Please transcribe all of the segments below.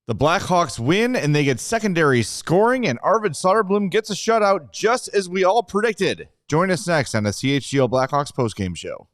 The Blackhawks win, and they get secondary scoring, and Arvid Soderblom gets a shutout just as we all predicted. Join us next on the CHGO Blackhawks Postgame Show.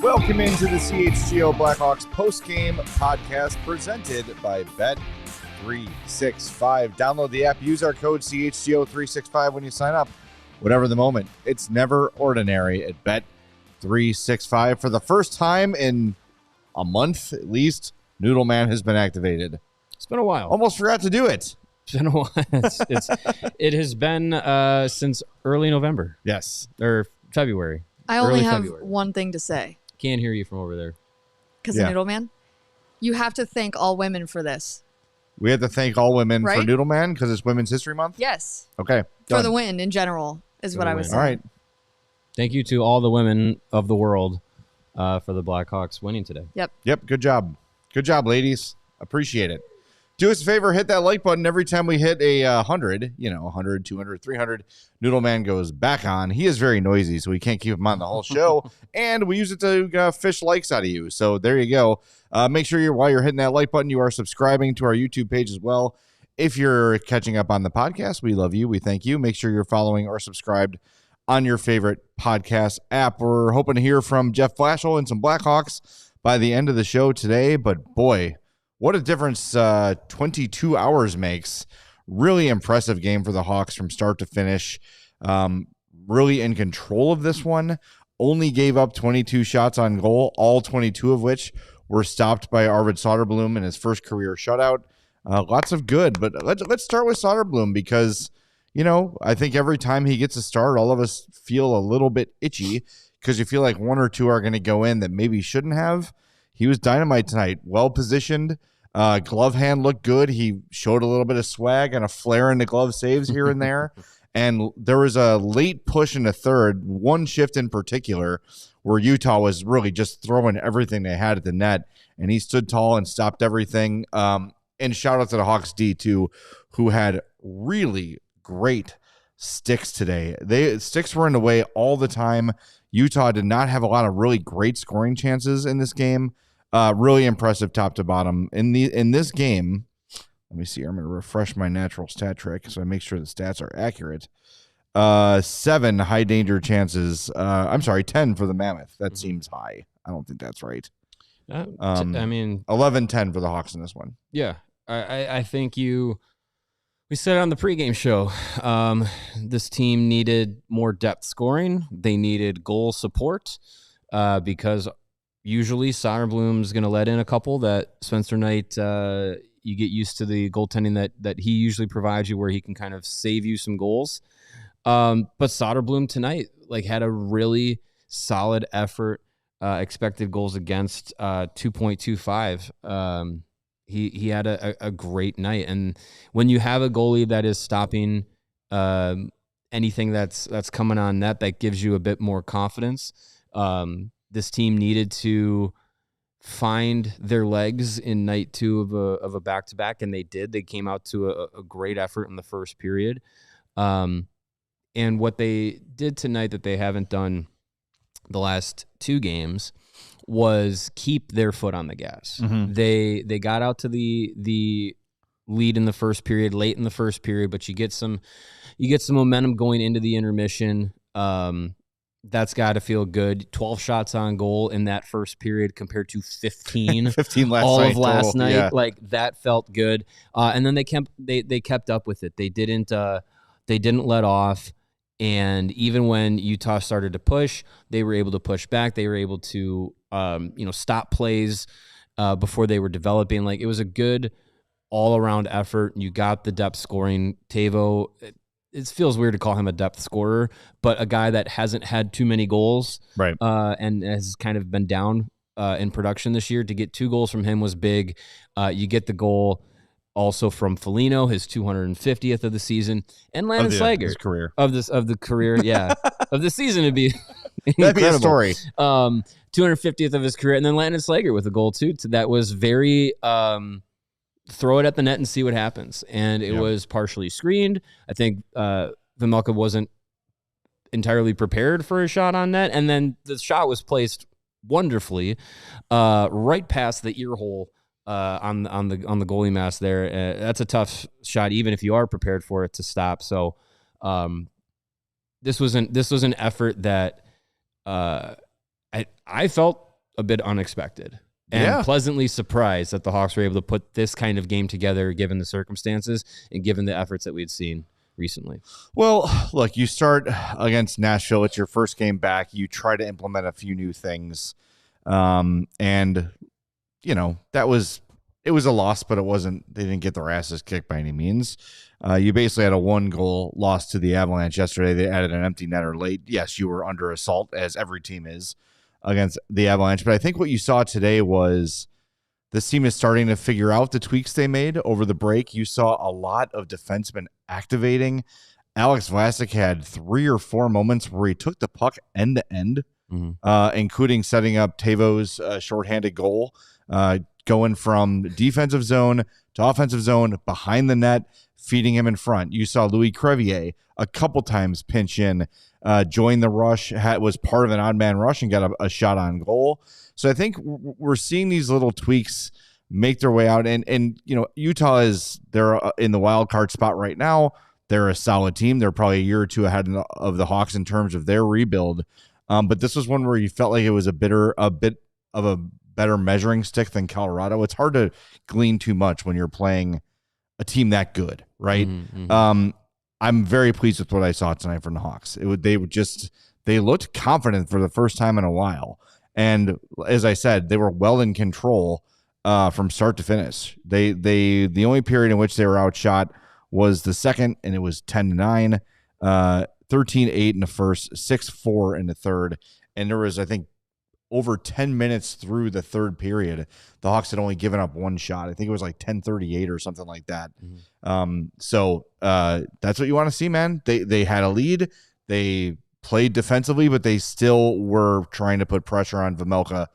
Welcome into the CHGO Blackhawks postgame podcast presented by Bet365. Download the app, use our code CHGO365 when you sign up. Whatever the moment, it's never ordinary at Bet365. For the first time in a month, at least, Noodle Man has been activated. It's been a while. Almost forgot to do it. It's been a while. It has been since early November. Yes. Or February. I only have one thing to say. Can't hear you from over there. Because the Noodle Man, you have to thank all women for this. We have to thank all women for Right? Noodle Man because it's Women's History Month? Yes. Okay. For done. the win in general is what I was saying. All right. Thank you to all the women of the world for the Blackhawks winning today. Yep. Good job. Good job, ladies. Appreciate it. Do us a favor, hit that like button every time we hit a 100, 100, 200, 300. Noodle Man goes back on. He is very noisy, so we can't keep him on the whole show. And we use it to fish likes out of you. So there you go. Make sure while you're hitting that like button, you are subscribing to our YouTube page as well. If you're catching up on the podcast, we love you. We thank you. Make sure you're following or subscribed on your favorite podcast app. We're hoping to hear from Jeff Blashill and some Blackhawks by the end of the show today. But boy, what a difference 22 hours makes. Really impressive game for the Hawks from start to finish. Really in control of this one. Only gave up 22 shots on goal, all 22 of which were stopped by Arvid Soderblom in his first career shutout. Lots of good, but let's start with Soderblom because, I think every time he gets a start, all of us feel a little bit itchy because you feel like one or two are going to go in that maybe shouldn't have. He was dynamite tonight, well-positioned. Glove hand looked good. He showed a little bit of swag and a flare in the glove saves here and there. And there was a late push in the third, one shift in particular, where Utah was really just throwing everything they had at the net. And he stood tall and stopped everything. And shout out to the Hawks D, too, who had really great sticks today. Sticks were in the way all the time. Utah did not have a lot of really great scoring chances in this game. Really impressive top to bottom. In this game, let me see. I'm going to refresh my natural stat trick so I make sure the stats are accurate. 7 high danger chances. 10 for the Mammoth. That seems high. I don't think that's right. 11-10 for the Hawks in this one. Yeah. I think we said it on the pregame show. This team needed more depth scoring. They needed goal support because usually Soderblom's going to let in a couple that Spencer Knight, you get used to the goaltending that he usually provides you where he can kind of save you some goals. But Soderblom tonight had a really solid effort, expected goals against 2.25. He had a great night. And when you have a goalie that is stopping anything that's coming on net, that gives you a bit more confidence. This team needed to find their legs in night 2 of a back-to-back, and they did. They came out to a great effort in the first period. And what they did tonight that they haven't done the last 2 games was keep their foot on the gas. Mm-hmm. They got out to the lead in the first period, late in the first period, but you get some momentum going into the intermission. That's got to feel good. 12 shots on goal in that first period compared to 15. 15 last all night. Of last total. night. Yeah. That felt good. And then they kept up with it. They didn't let off. And even when Utah started to push, they were able to push back. They were able to stop plays before they were developing. It was a good all-around effort. You got the depth scoring. Teuvo, it feels weird to call him a depth scorer, but a guy that hasn't had too many goals, Right. And has kind of been down in production this year. To get 2 goals from him was big. You get the goal also from Foligno, his 250th of the season, and Landon Slaggert his career of the career, yeah, of the season. It'd be that'd be a story. 250th of his career, and then Landon Slaggert with a goal too. That was very throw it at the net and see what happens. And it was partially screened. I think Vejmelka wasn't entirely prepared for a shot on net, and then the shot was placed wonderfully right past the ear hole on the goalie mask there. That's a tough shot, even if you are prepared for it to stop. So this was an effort that I felt a bit unexpected. And pleasantly surprised that the Hawks were able to put this kind of game together, given the circumstances and given the efforts that we had seen recently. Well, look, you start against Nashville. It's your first game back. You try to implement a few new things. And, you know, it was a loss, but they didn't get their asses kicked by any means. You basically had a 1-goal loss to the Avalanche yesterday. They added an empty netter late. Yes, you were under assault, as every team is against the Avalanche. But I think what you saw today was this team is starting to figure out the tweaks they made over the break. You saw a lot of defensemen activating. Alex Vlasic had 3 or 4 moments where he took the puck end to end, including setting up Teuvo's shorthanded goal, going from defensive zone to offensive zone behind the net, feeding him in front. You saw Louis Crevier a couple times pinch in, join the rush, was part of an odd man rush and got a shot on goal. So I think we're seeing these little tweaks make their way out. And you know, Utah they're in the wild card spot right now. They're a solid team. They're probably a year or two ahead of the Hawks in terms of their rebuild. But this was one where you felt like it was a bit of a better measuring stick than Colorado. It's hard to glean too much when you're playing a team that good, right? I'm very pleased with what I saw tonight from the Hawks. They looked confident for the first time in a while. And as I said, they were well in control from start to finish. The only period in which they were outshot was the second, and it was 10-9, 13-8 in the first, 6-4 in the third. And there was, I think, over 10 minutes through the third period, the Hawks had only given up 1 shot. I think it was like 10:38 or something like that. So that's what you want to see, man. They had a lead. They played defensively, but they still were trying to put pressure on Vejmelka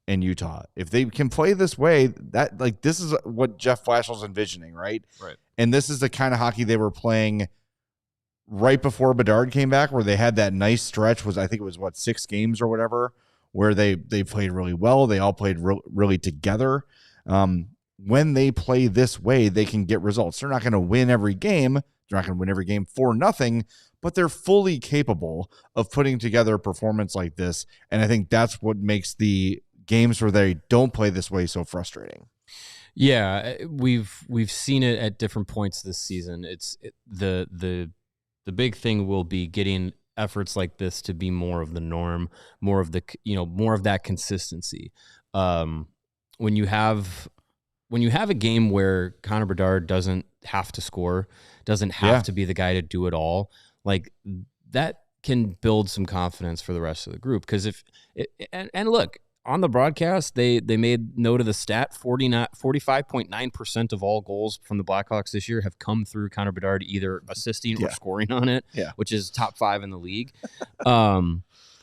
and Utah. If they can play this way, this is what Jeff Blashill's envisioning, right? Right. And this is the kind of hockey they were playing right before Bedard came back, where they had that nice stretch. I think it was 6 games or whatever, where they played really well. They all played really together. When they play this way, they can get results. They're not going to win every game. They're not going to win every game for nothing, but they're fully capable of putting together a performance like this. And I think that's what makes the games where they don't play this way so frustrating. Yeah, we've seen it at different points this season. The big thing will be getting efforts like this to be more of the norm, more of that consistency. When you have a game where Connor Bedard doesn't have to score, doesn't have to be the guy to do it all, like that can build some confidence for the rest of the group. Because and look, on the broadcast, they made note of the stat: 45.9% of all goals from the Blackhawks this year have come through Connor Bedard either assisting or scoring on it, which is top 5 in the league. But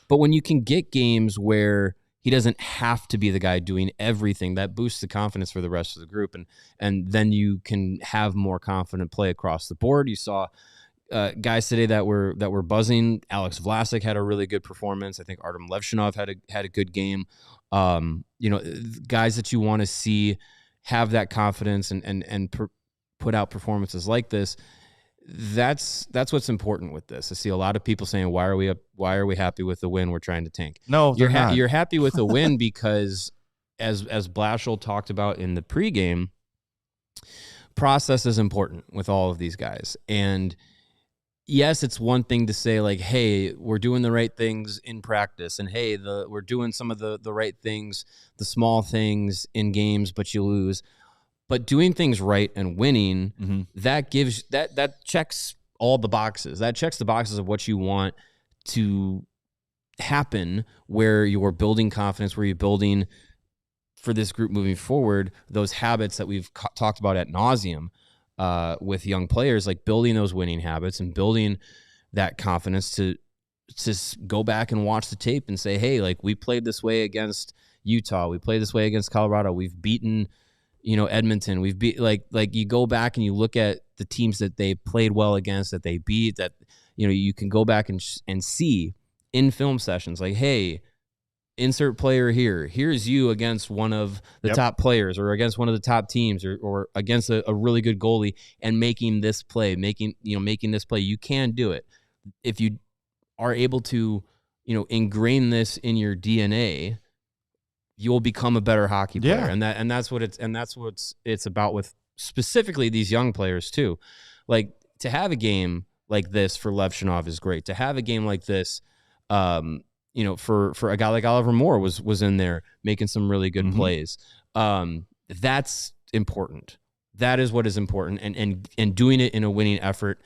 when you can get games where he doesn't have to be the guy doing everything, that boosts the confidence for the rest of the group, and then you can have more confident play across the board. You saw guys today that were buzzing. Alex Vlasic had a really good performance. I think Artyom Levshunov had a good game. Guys that you want to see have that confidence and put out performances like this. That's what's important with this. I see a lot of people saying, "Why are we happy with the win? We're trying to tank." No, you're happy with the win because, as Blashill talked about in the pregame, process is important with all of these guys. And yes, it's one thing to say like, "Hey, we're doing the right things in practice," and "Hey, we're doing some of the right things, the small things in games, but you lose." But doing things right and winning, that gives that checks all the boxes. That checks the boxes of what you want to happen, where you're building confidence, where you're building for this group moving forward, those habits that we've talked about ad nauseum with young players, like building those winning habits and building that confidence to go back and watch the tape and say, hey, like we played this way against Utah. We played this way against Colorado. We've beaten, Edmonton. We've beat like you go back and you look at the teams that they played well against, that they beat, that, you can go back and see in film sessions, like, hey, insert player here. Here's you against one of the top players, or against one of the top teams, or against a really good goalie, and making this play, making this play. You can do it. If you are able to, ingrain this in your DNA, you will become a better hockey player. Yeah. And that's what it's about with specifically these young players too. Like, to have a game like this for Levshunov is great. To have a game like this, for a guy like Oliver Moore was in there making some really good plays. That's important. That is what is important. And doing it in a winning effort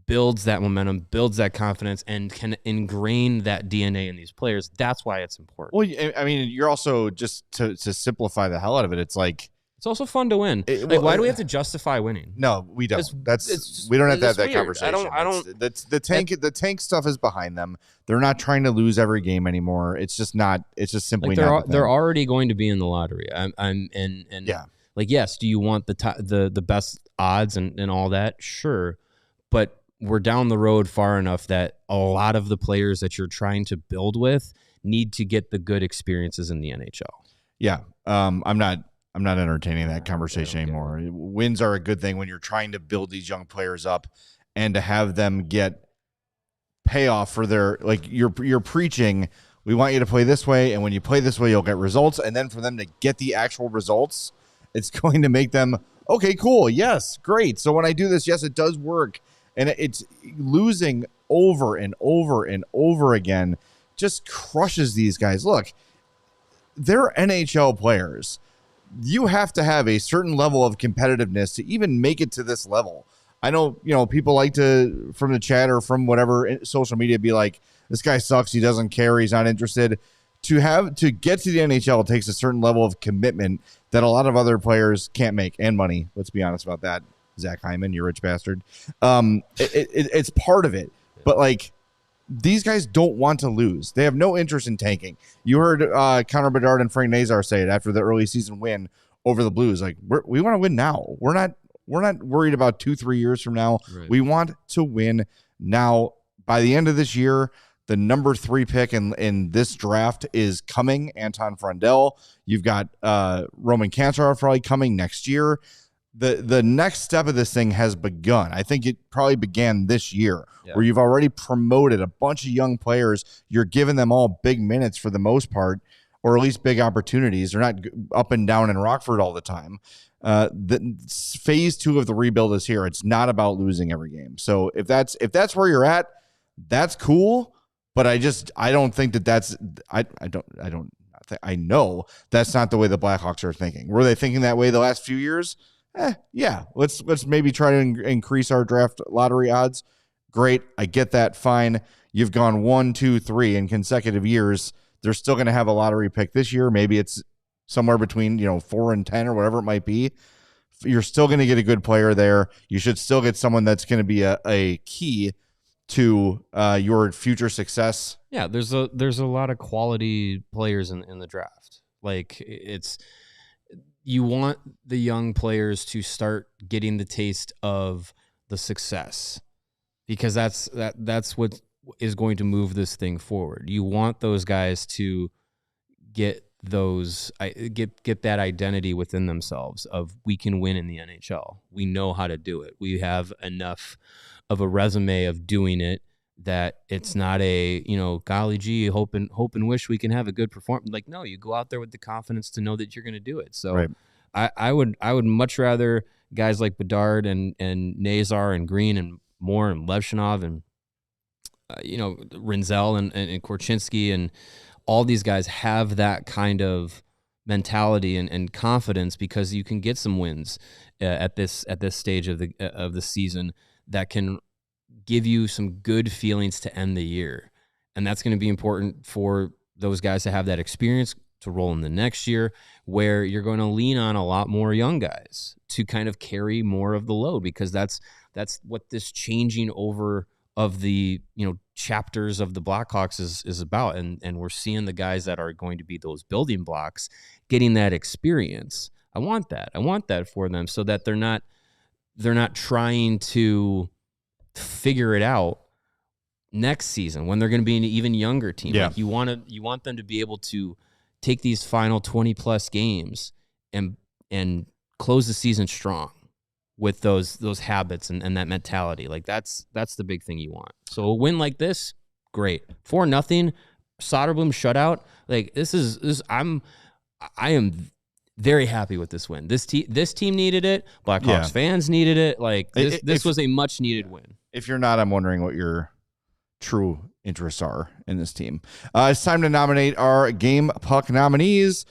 builds that momentum, builds that confidence, and can ingrain that DNA in these players. That's why it's important. Well, I mean, you're also, just to simplify the hell out of it, it's like, it's also fun to win. Why do we have to justify winning? No, we don't. We don't have to have that weird. conversation. I don't. The tank stuff is behind them. They're not trying to lose every game anymore. It's just not. It's just simply not. They're already going to be in the lottery. Like, yes, do you want the best odds and all that? Sure, but we're down the road far enough that a lot of the players that you're trying to build with need to get the good experiences in the NHL. Yeah, I'm not entertaining that conversation anymore. Wins are a good thing when you're trying to build these young players up, and to have them get payoff for their, like, you're preaching, we want you to play this way, and when you play this way, you'll get results. And then for them to get the actual results, it's going to make them, okay, cool, yes, great. So when I do this, yes, it does work. And it's losing over and over and over again just crushes these guys. Look, they're NHL players. You have to have a certain level of competitiveness to even make it to this level. I know, people like to, from the chat or from whatever social media, be like, this guy sucks. He doesn't care. He's not interested. To get to the NHL takes a certain level of commitment that a lot of other players can't make, and money. Let's be honest about that. Zach Hyman, you rich bastard. It's part of it. But, like, these guys don't want to lose. They have no interest in tanking. You heard Connor Bedard and Frank Nazar say it after the early season win over the Blues. Like, we want to win now. We're not worried about 2-3 years from now. Right. We want to win now. By the end of this year, the number 3 pick in this draft is coming, Anton Frundell. You've got Roman Kantarov probably coming next year. The next step of this thing has begun. I think it probably began this year, where you've already promoted a bunch of young players. You're giving them all big minutes for the most part, or at least big opportunities. They're not up and down in Rockford all the time. The phase 2 of the rebuild is here. It's not about losing every game. So if that's where you're at, that's cool. But I don't think that's. I know that's not the way the Blackhawks are thinking. Were they thinking that way the last few years? Yeah, let's maybe try to increase our draft lottery odds. Great, I get that, fine. You've gone 1, 2, 3 in consecutive years. They're still going to have a lottery pick this year. Maybe it's somewhere between 4 and 10 or whatever it might be. You're still going to get a good player there. You should still get someone that's going to be a key to your future success. Yeah, there's a lot of quality players in the draft. Like, you want the young players to start getting the taste of the success, because that's what is going to move this thing forward. You want those guys to get that identity within themselves of, we can win in the NHL. We know how to do it. We have enough of a resume of doing it that it's not a, golly gee, hope and wish we can have a good performance. Like, no, you go out there with the confidence to know that you're going to do it. So right. I would much rather guys like Bedard and Nazar and Green and Moore and Levshunov and Rinzel and Korchinski and all these guys have that kind of mentality and confidence, because you can get some wins at this stage of the season that can give you some good feelings to end the year. And that's going to be important for those guys to have that experience to roll in the next year, where you're going to lean on a lot more young guys to kind of carry more of the load, because that's what this changing over of the, chapters of the Blackhawks is about. And we're seeing the guys that are going to be those building blocks getting that experience. I want that for them, so that they're not trying to figure it out next season when they're going to be an even younger team. Yeah. Like you want them to be able to take these final 20 plus games and close the season strong with those habits and that mentality. Like that's the big thing you want. So a win like this, great. 4-0 Soderblom shutout. Like I am very happy with this win. This team needed it. Blackhawks fans needed it. Like this was a much needed win. If you're not, I'm wondering what your true interests are in this team. It's time to nominate our Game Puck nominees.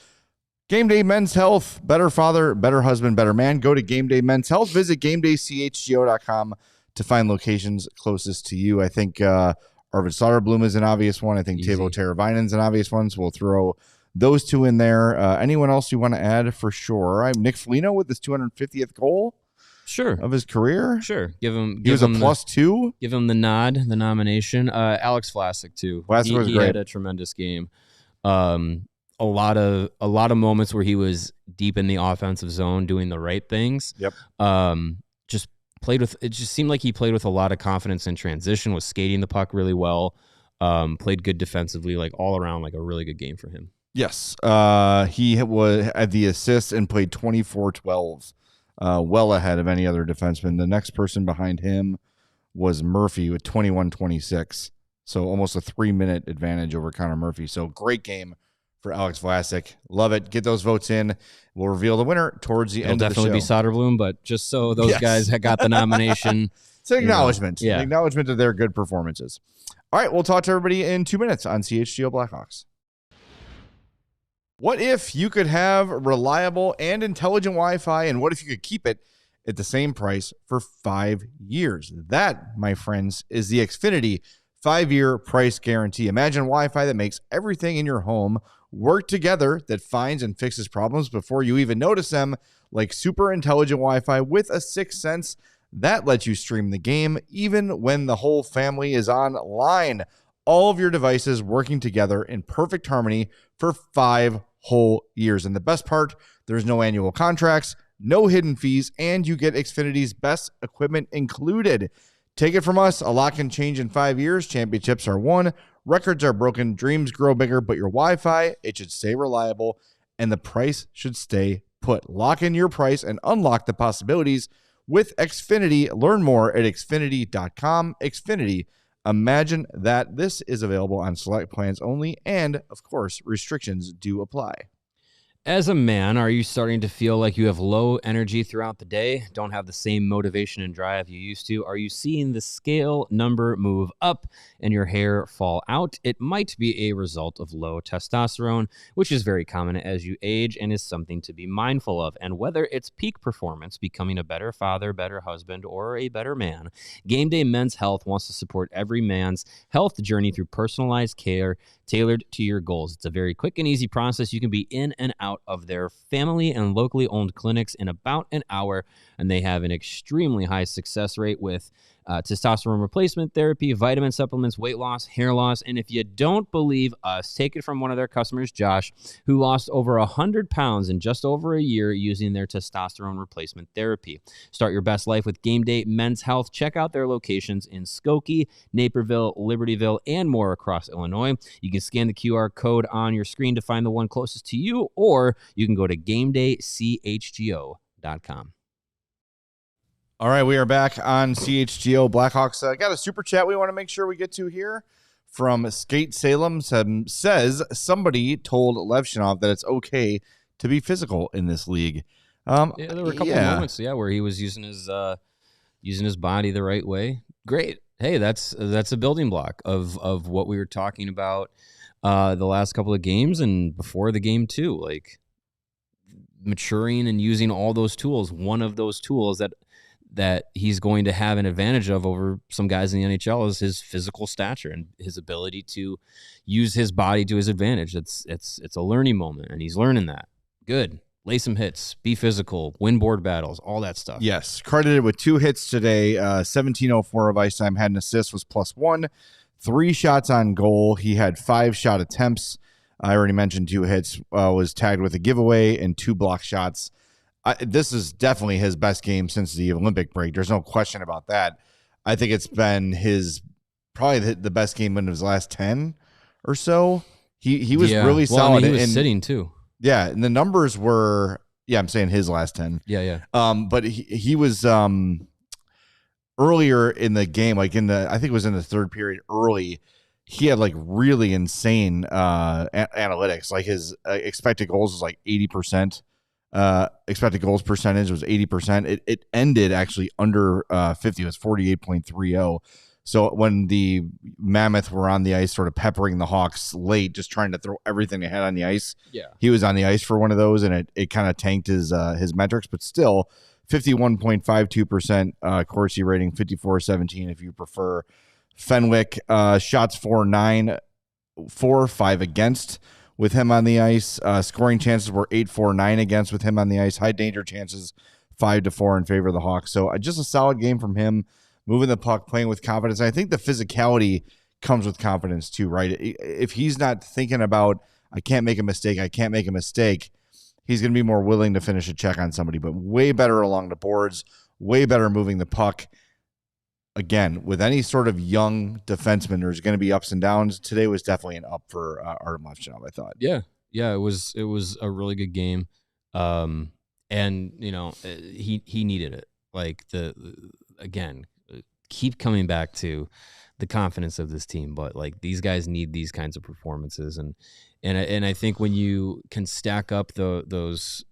Game Day Men's Health, better father, better husband, better man. Go to Game Day Men's Health. Visit GameDayCHGO.com to find locations closest to you. I think Arvid Soderblom is an obvious one. I think Teuvo Teravainen is an obvious one, so we'll throw those two in there. Anyone else you want to add for sure? I'm Nick Foligno with his 250th goal. Sure. Of his career. Sure. He was a +2. Give him the nod, the nomination. Alex Vlasic too. Vlasic was he great. Had a tremendous game. A lot of moments where he was deep in the offensive zone doing the right things. Yep. It just seemed like he played with a lot of confidence in transition, was skating the puck really well. Played good defensively, like all around, like a really good game for him. Yes. He had the assist and played 24-12. Well ahead of any other defenseman. The next person behind him was Murphy with 21-26. So almost a 3-minute advantage over Connor Murphy. So great game for Alex Vlasic. Love it. Get those votes in. We'll reveal the winner towards the end of the show. It'll definitely be Soderblom, but just so those guys had got the nomination. It's an acknowledgement. Yeah. An acknowledgement of their good performances. All right, we'll talk to everybody in 2 minutes on CHGO Blackhawks. What if you could have reliable and intelligent Wi-Fi, and what if you could keep it at the same price for 5 years? That, my friends, is the Xfinity 5-year price guarantee. Imagine Wi-Fi that makes everything in your home work together, that finds and fixes problems before you even notice them, like super intelligent Wi-Fi with a 6th sense that lets you stream the game even when the whole family is online. All of your devices working together in perfect harmony for 5 whole years. And the best part, there's no annual contracts, no hidden fees, and you get Xfinity's best equipment included. Take it from us, a lot can change in 5 years. Championships are won, records are broken, dreams grow bigger, but your Wi-Fi, it should stay reliable, and the price should stay put. Lock in your price and unlock the possibilities with Xfinity. Learn more at Xfinity.com. Xfinity, imagine that. This is available on select plans only, and, of course, restrictions do apply. As a man, are you starting to feel like you have low energy throughout the day? Don't have the same motivation and drive you used to? Are you seeing the scale number move up and your hair fall out? It might be a result of low testosterone, which is very common as you age and is something to be mindful of. And whether it's peak performance, becoming a better father, better husband, or a better man, Game Day Men's Health wants to support every man's health journey through personalized care tailored to your goals. It's a very quick and easy process. You can be in and out of their family and locally owned clinics in about an hour, and they have an extremely high success rate with testosterone replacement therapy, vitamin supplements, weight loss, hair loss. And if you don't believe us, take it from one of their customers, Josh, who lost over 100 pounds in just over a year using their testosterone replacement therapy. Start your best life with Game Day Men's Health. Check out their locations in Skokie, Naperville, Libertyville, and more across Illinois. You can scan the QR code on your screen to find the one closest to you, or you can go to GameDayCHGO.com. All right, we are back on CHGO Blackhawks. Got a super chat we want to make sure we get to here from Skate Salem. Says somebody told Levshunov that it's okay to be physical in this league. There were a couple of moments, where he was using his body the right way. Great. Hey, that's a building block of what we were talking about the last couple of games and before the game too. Like, maturing and using all those tools. One of those tools that he's going to have an advantage of over some guys in the NHL is his physical stature and his ability to use his body to his advantage. It's a learning moment, and he's learning that. Good. Lay some hits, be physical, win board battles, all that stuff. Yes, credited with 2 hits today, 17:04 of ice time, had an assist, was +1, 3 shots on goal. He had 5 shot attempts. I already mentioned 2 hits, was tagged with a giveaway and 2 block shots. This is definitely his best game since the Olympic break. There's no question about that. I think it's been probably the best game in his last 10 or so. He was really solid. He was sitting too. Yeah, and the numbers were, I'm saying his last 10. Yeah. But he was earlier in the game, like I think it was in the third period early, he had like really insane analytics. Like his expected goals was like 80%. Expected goals percentage was 80%. It ended actually under 50. It was 48.30. So when the Mammoth were on the ice sort of peppering the Hawks late, just trying to throw everything they had on the ice, he was on the ice for one of those, and it kind of tanked his metrics, but still 51.52% Corsi rating, 54-17 if you prefer. Fenwick, shots 4-9, 4-5 against with him on the ice. Scoring chances were 8-4-9 against with him on the ice. High danger chances 5-4 in favor of the Hawks. So just a solid game from him. Moving the puck, playing with confidence. I think the physicality comes with confidence too, right? If he's not thinking about, I can't make a mistake, he's going to be more willing to finish a check on somebody, but way better along the boards, way better moving the puck. Again, with any sort of young defenseman, there's going to be ups and downs. Today was definitely an up for Artyom Levshunov, I thought. Yeah, it was a really good game. And, he needed it. Like, again, keep coming back to the confidence of this team, but like these guys need these kinds of performances, and I think when you can stack up those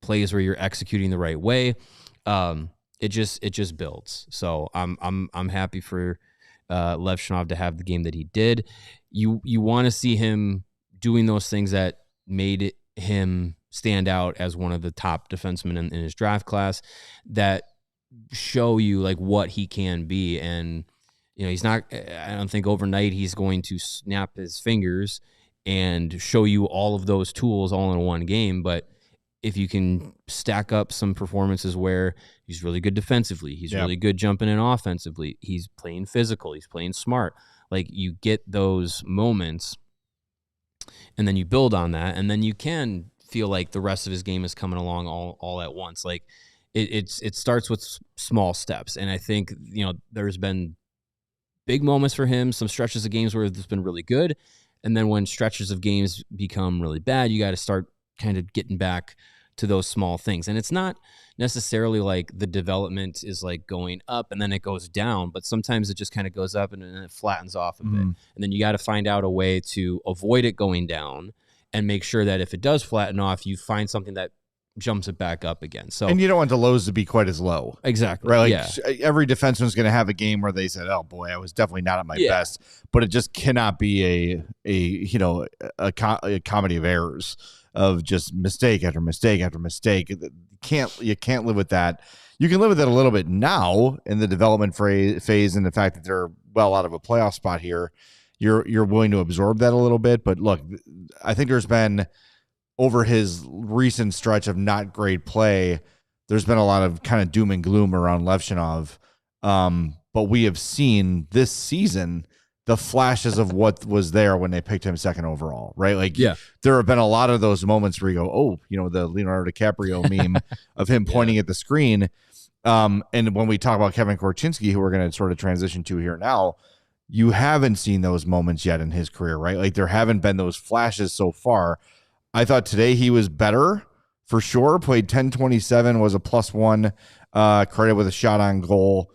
plays where you're executing the right way, it just builds. So I'm happy for Levshunov to have the game that he did. You want to see him doing those things that made him stand out as one of the top defensemen in his draft class, that show you like what he can be. And he's not, I don't think overnight he's going to snap his fingers and show you all of those tools all in one game, but if you can stack up some performances where he's really good defensively, he's really good jumping in offensively, he's playing physical, he's playing smart, like you get those moments and then you build on that, and then you can feel like the rest of his game is coming along all at once. Like it starts with small steps, and I think there's been big moments for him, some stretches of games where it's been really good, and then when stretches of games become really bad, you got to start kind of getting back to those small things. And it's not necessarily like the development is like going up and then it goes down, but sometimes it just kind of goes up and then it flattens off a bit. And then you got to find out a way to avoid it going down and make sure that if it does flatten off, you find something that jumps it back up again. So, and you don't want the lows to be quite as low. Exactly. Right. Like every defenseman's going to have a game where they said, "Oh boy, I was definitely not at my best," but it just cannot be a comedy of errors of just mistake after mistake after mistake. You can't live with that. You can live with it a little bit now in the development phase and the fact that they're well out of a playoff spot here. You're willing to absorb that a little bit, but look, I think there's been, over his recent stretch of not great play, there's been a lot of kind of doom and gloom around Levshunov. But we have seen this season the flashes of what was there when they picked him second overall, right? Like, there have been a lot of those moments where you go, oh, the Leonardo DiCaprio meme of him pointing at the screen. And when we talk about Kevin Korchinski, who we're going to sort of transition to here now, you haven't seen those moments yet in his career, right? Like, there haven't been those flashes so far. I thought today he was better for sure. Played 10-27, was a +1, credit with a shot on goal.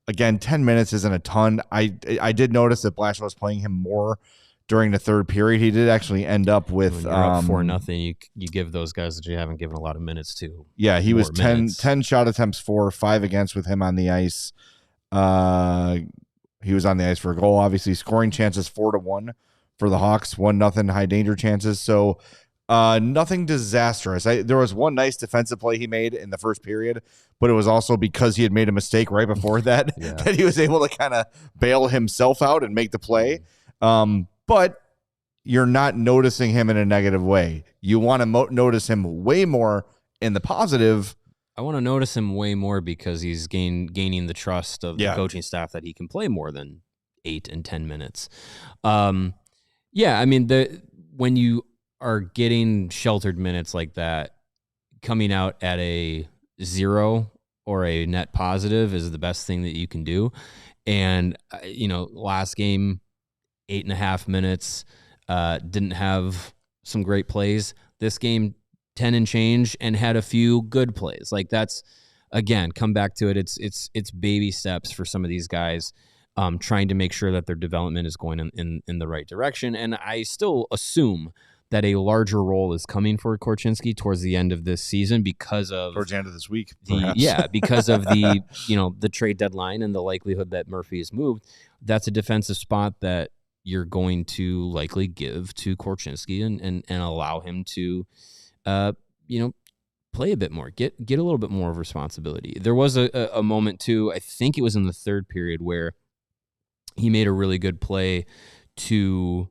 Again, 10 minutes isn't a ton. I did notice that Blashill was playing him more during the third period. He did actually end up with when you're up 4-0. You give those guys that you haven't given a lot of minutes to. Yeah, he was 10 shot attempts for, 5 against with him on the ice. He was on the ice for a goal, obviously. Scoring chances 4-1 for the Hawks, 1-0 high danger chances. So Nothing disastrous. There was one nice defensive play he made in the first period, but it was also because he had made a mistake right before that that he was able to kind of bail himself out and make the play. But you're not noticing him in a negative way. You want to notice him way more in the positive. I want to notice him way more because he's gaining the trust of the coaching staff that he can play more than 8 and 10 minutes. I mean, when you are getting sheltered minutes like that, coming out at a 0 or a net positive is the best thing that you can do. And, last game, 8.5 minutes, didn't have some great plays. This game, 10 and change, and had a few good plays. Like, that's, again, come back to it. It's baby steps for some of these guys, trying to make sure that their development is going in the right direction. And I still assume that a larger role is coming for Korchinski towards the end of this season because of towards the end of this week. Because of the the trade deadline and the likelihood that Murphy is moved. That's a defensive spot that you're going to likely give to Korchinski and allow him to play a bit more, get a little bit more of responsibility. There was a moment too, I think it was in the third period, where he made a really good play to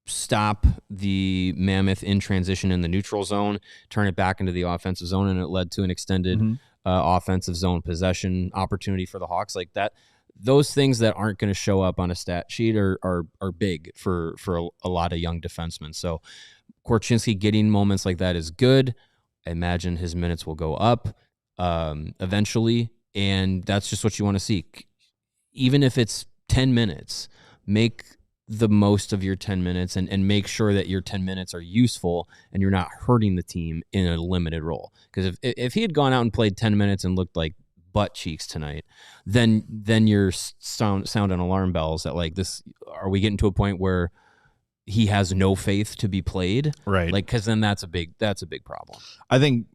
stop the Mammoth in transition in the neutral zone, turn it back into the offensive zone, and it led to an extended offensive zone possession opportunity for the Hawks. Like that, those things that aren't going to show up on a stat sheet are big for a lot of young defensemen. So Korchinski getting moments like that is good. I imagine his minutes will go up eventually, and that's just what you want to see. Even if it's 10 minutes, make the most of your 10 minutes and make sure that your 10 minutes are useful and you're not hurting the team in a limited role. Because if he had gone out and played 10 minutes and looked like butt cheeks tonight, then you're sounding alarm bells that, like, this, are we getting to a point where he has no faith to be played? Right. Like, because then that's a big problem. I think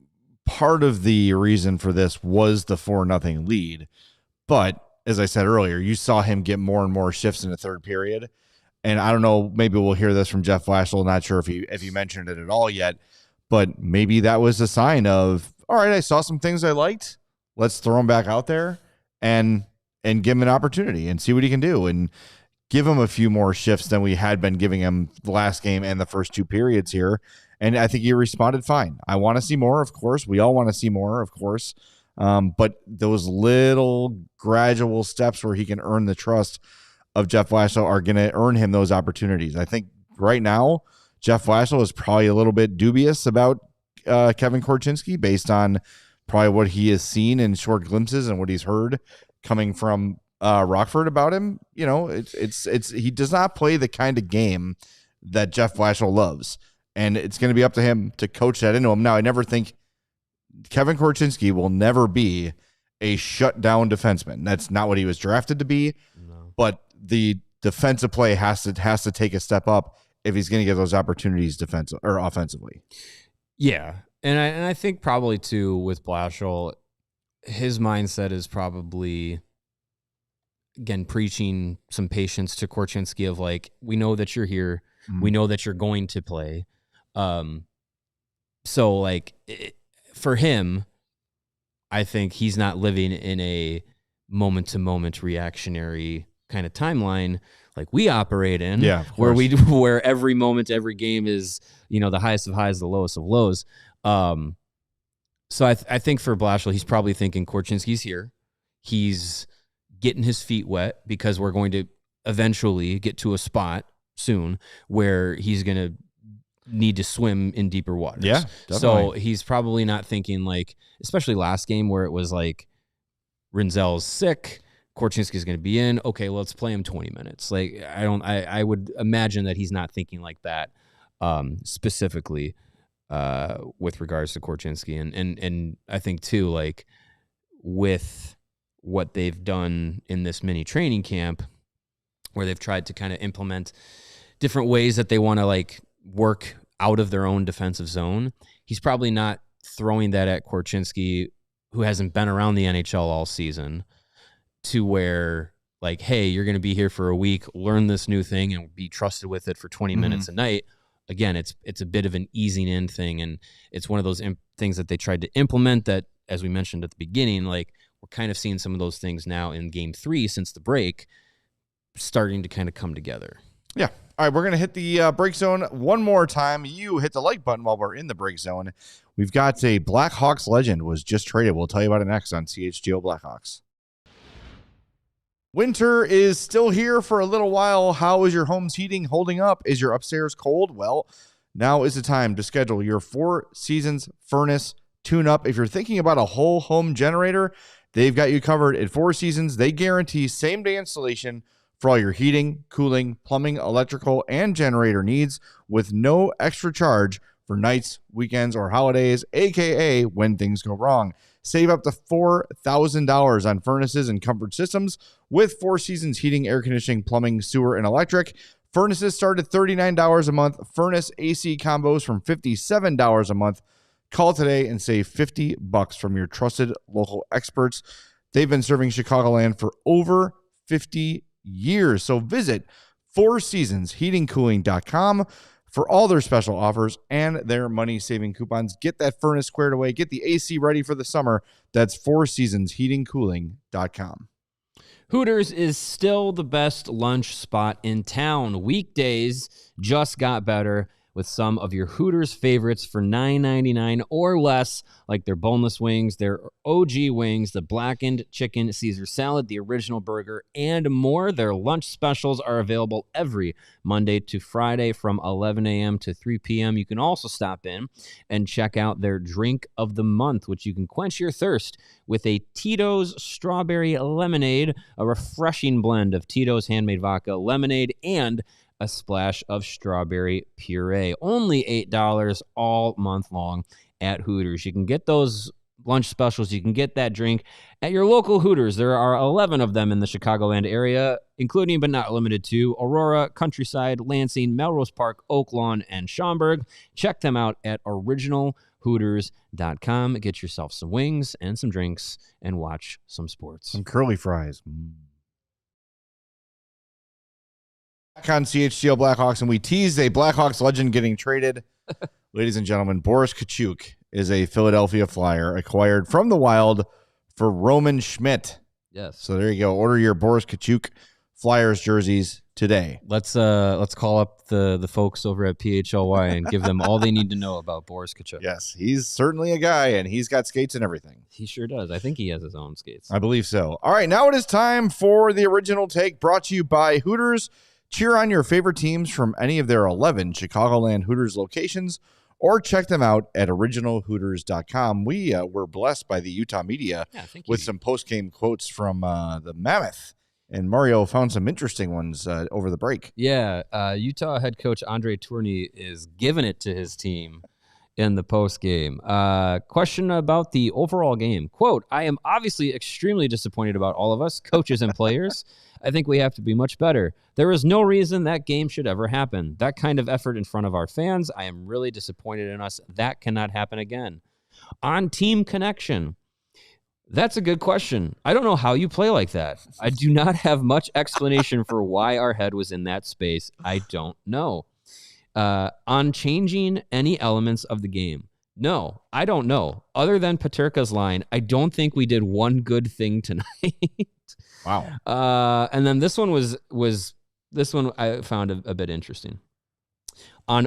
part of the reason for this was the 4-0 lead. But as I said earlier, you saw him get more and more shifts in the third period. And I don't know, maybe we'll hear this from Jeff Blashill. Not sure if he mentioned it at all yet, but maybe that was a sign of, all right, I saw some things I liked. Let's throw him back out there and give him an opportunity and see what he can do, and give him a few more shifts than we had been giving him the last game and the first 2 periods here. And I think he responded fine. I want to see more, of course. We all want to see more, of course. But those little gradual steps where he can earn the trust of Jeff Blashill are going to earn him those opportunities. I think right now, Jeff Blashill is probably a little bit dubious about Kevin Korchinski based on probably what he has seen in short glimpses and what he's heard coming from Rockford about him. It's he does not play the kind of game that Jeff Blashill loves, and it's going to be up to him to coach that into him. Now, I never think Kevin Korchinski will never be a shutdown defenseman. That's not what he was drafted to be. No. But the defensive play has to take a step up if he's going to get those opportunities defensive or offensively. Yeah, and I think probably too with Blashill, his mindset is probably, again, preaching some patience to Korchinski of, like, we know that you're here, we know that you're going to play, so like for him, I think he's not living in a moment-to-moment reactionary kind of timeline like we operate in, where every moment, every game is, the highest of highs, the lowest of lows. So I think for Blashill, he's probably thinking Korchinski's here. He's getting his feet wet because we're going to eventually get to a spot soon where he's going to need to swim in deeper waters. Yeah, definitely. So he's probably not thinking, like, especially last game where it was like Rinzel's sick, Korchinski's going to be in. Okay, well, let's play him 20 minutes. Like, I would imagine that he's not thinking like that specifically with regards to Korchinski. And I think too, like, with what they've done in this mini training camp where they've tried to kind of implement different ways that they want to, like, work out of their own defensive zone, he's probably not throwing that at Korchinski, who hasn't been around the NHL all season, to where, like, hey, you're going to be here for a week, learn this new thing and be trusted with it for 20 minutes a night. again, it's a bit of an easing in thing, and it's one of those things that they tried to implement that, as we mentioned at the beginning, like we're kind of seeing some of those things now in Game 3 since the break starting to kind of come together. Yeah. All right, we're going to hit the break zone one more time. You hit the like button while we're in the break zone. We've got a Blackhawks legend was just traded. We'll tell you about it next on CHGO Blackhawks. Winter is still here for a little while. How is your home's heating holding up? Is your upstairs cold? Well, now is the time to schedule your Four Seasons furnace tune-up. If you're thinking about a whole home generator, they've got you covered at Four Seasons. They guarantee same-day installation for all your heating, cooling, plumbing, electrical, and generator needs with no extra charge for nights, weekends, or holidays, aka when things go wrong. Save up to $4,000 on furnaces and comfort systems with Four Seasons heating, air conditioning, plumbing, sewer, and electric. Furnaces start at $39 a month. Furnace AC combos from $57 a month. Call today and save $50 from your trusted local experts. They've been serving Chicagoland for over 50 years. So visit fourseasonsheatingcooling.com for all their special offers and their money-saving coupons. Get that furnace squared away. Get the AC ready for the summer. That's fourseasonsheatingcooling.com. Hooters is still the best lunch spot in town. Weekdays just got better with some of your Hooters favorites for $9.99 or less, like their boneless wings, their OG wings, the blackened chicken Caesar salad, the original burger, and more. Their lunch specials are available every Monday to Friday from 11 a.m. to 3 p.m. You can also stop in and check out their drink of the month, which you can quench your thirst with a Tito's Strawberry Lemonade, a refreshing blend of Tito's handmade vodka, lemonade, and a splash of strawberry puree. Only $8 all month long at Hooters. You can get those lunch specials. You can get that drink at your local Hooters. There are 11 of them in the Chicagoland area, including but not limited to Aurora, Countryside, Lansing, Melrose Park, Oak Lawn, and Schaumburg. Check them out at originalhooters.com. Get yourself some wings and some drinks and watch some sports. Some curly fries. Back on CHGO Blackhawks, and we teased a Blackhawks legend getting traded. Ladies and gentlemen, Boris Katchouk is a Philadelphia Flyer acquired from the Wild for Roman Schmidt. Yes. So there you go. Order your Boris Katchouk Flyers jerseys today. Let's call up the folks over at PHLY and give them all they need to know about Boris Katchouk. Yes, he's certainly a guy, and he's got skates and everything. He sure does. I think he has his own skates. I believe so. All right, now it is time for the original take, brought to you by Hooters. Cheer on your favorite teams from any of their 11 Chicagoland Hooters locations, or check them out at originalhooters.com. We were blessed by the Utah media with some post-game quotes from the Mammoth, and Mario found some interesting ones over the break. Yeah, Utah head coach Andre Tourny is giving it to his team in the post-game. Question about the overall game. Quote, I am obviously extremely disappointed about all of us, coaches and players. I think we have to be much better. There is no reason that game should ever happen. That kind of effort in front of our fans, I am really disappointed in us. That cannot happen again. On team connection, that's a good question. I don't know how you play like that. I do not have much explanation for why our head was in that space. I don't know. On changing any elements of the game, no, I don't know. Other than Peterka's line, I don't think we did one good thing tonight. Wow. And then this one was this one I found a bit interesting. On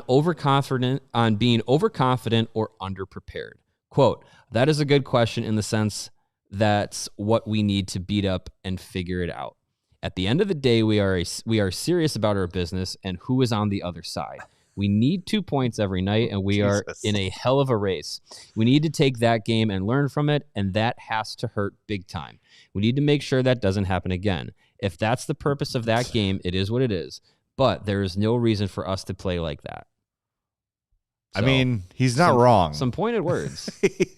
being overconfident or underprepared. Quote, that is a good question in the sense that's what we need to beat up and figure it out. At the end of the day, we are serious about our business and who is on the other side. We need 2 points every night, and we are in a hell of a race. We need to take that game and learn from it, and that has to hurt big time. We need to make sure that doesn't happen again. If that's the purpose of that game, it is what it is. But there is no reason for us to play like that. So, I mean, he's not wrong. Some pointed words.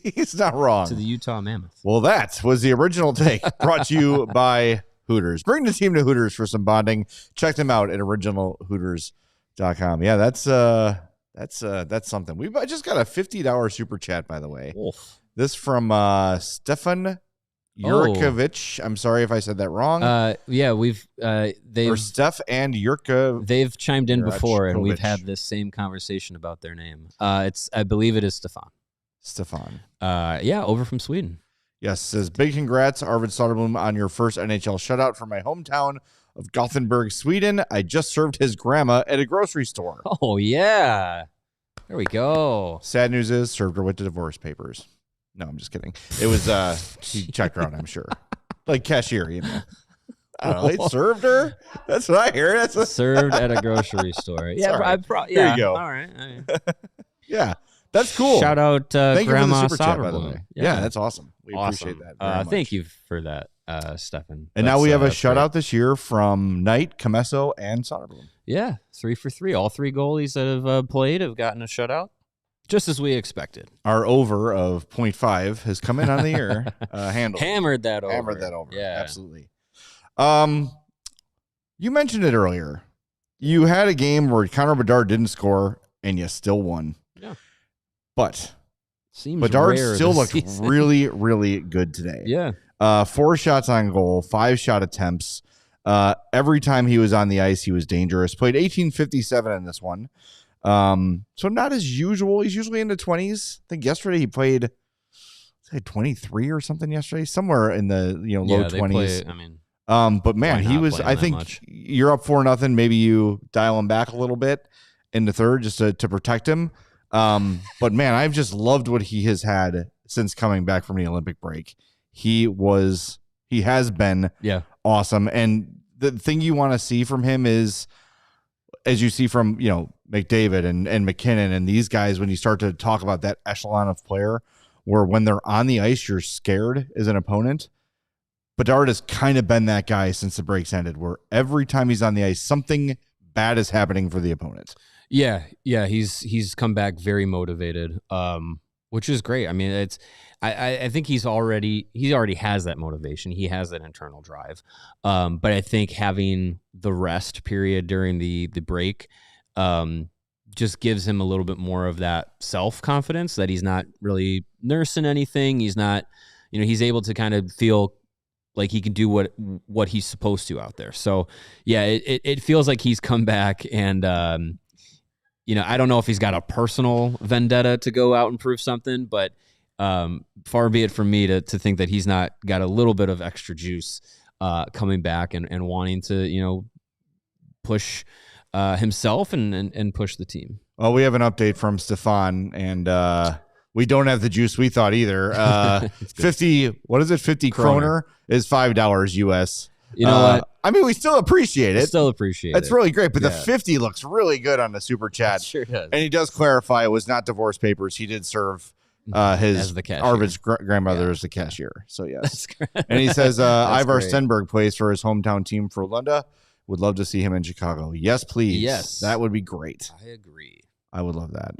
He's not wrong. To the Utah Mammoth. Well, that was the original take brought to you by Hooters. Bring the team to Hooters for some bonding. Check them out at originalhooters.com. Yeah, that's something. We just got a $50 super chat, by the way. Oof. This from Stefan Yurkovich. I'm sorry if I said that wrong. Yeah, we've or they've Steph and Yurka. they've chimed in before, and we've Yurkovich. had this same conversation about their name. I believe it is Stefan. Yeah, over from Sweden. Yes, says big congrats, Arvid Soderblom, on your first NHL shutout from my hometown of Gothenburg, Sweden. I just served his grandma at a grocery store. Oh yeah, there we go. Sad news is served her with the divorce papers. No, I'm just kidding. It was he checked her out, I'm sure, like cashier, you know. I don't know, they served her. That's what I hear. That's Served at a grocery store. Yeah, Sorry. yeah. There you go. All right. Yeah, that's cool. Shout out Thank Grandma you for the super chat, by the Soderblom. way. Yeah, that's awesome. We appreciate that very much. Thank you for that, Stefan. And now we have a that's shutout this year from Knight, Camesso, and Soderblom. Yeah, 3 for 3. All 3 goalies that have played have gotten a shutout, just as we expected. Our over of 0.5 has come in on the year. Handled. Hammered that over. Hammered that over. Yeah, Absolutely. You mentioned it earlier. You had a game where Connor Bedard didn't score, and you still won. Yeah. But seems Bedard rare still this looked season. really, really good today. Yeah. 4 shots on goal, 5 shot attempts. Every time he was on the ice, he was dangerous. Played 18:57 in this one. So not as usual. He's usually in the 20s. I think yesterday he played 23 or something yesterday, somewhere in the low 20s. But man, he was. I think you're up 4-0. Maybe you dial him back a little bit in the third just to protect him. But man, I've just loved what he has had since coming back from the Olympic break. He has been awesome. And the thing you want to see from him is, as you see from McDavid and McKinnon and these guys, when you start to talk about that echelon of player, where when they're on the ice, you're scared as an opponent. Bedard has kind of been that guy since the breaks ended, where every time he's on the ice, something bad is happening for the opponent. Yeah, he's come back very motivated, which is great. I mean, I think he already has that motivation. He has that internal drive. But I think having the rest period during the break just gives him a little bit more of that self-confidence that he's not really nursing anything. He's not, he's able to kind of feel like he can do what he's supposed to out there. So yeah, it feels like he's come back, and I don't know if he's got a personal vendetta to go out and prove something, but far be it from me to think that he's not got a little bit of extra juice coming back and wanting to push himself and push the team. Well, we have an update from Stefan, and we don't have the juice we thought either. 50 kroner is $5 US. You know what? I mean, we still appreciate it. It's really great, but the 50 looks really good on the super chat. It sure does. And he does clarify it was not divorce papers. He did serve his Arvid's grandmother as the cashier. So yes. And he says Ivar Stenberg plays for his hometown team for Lunda. Would love to see him in Chicago. Yes, please. Yes. That would be great. I agree. I would love that.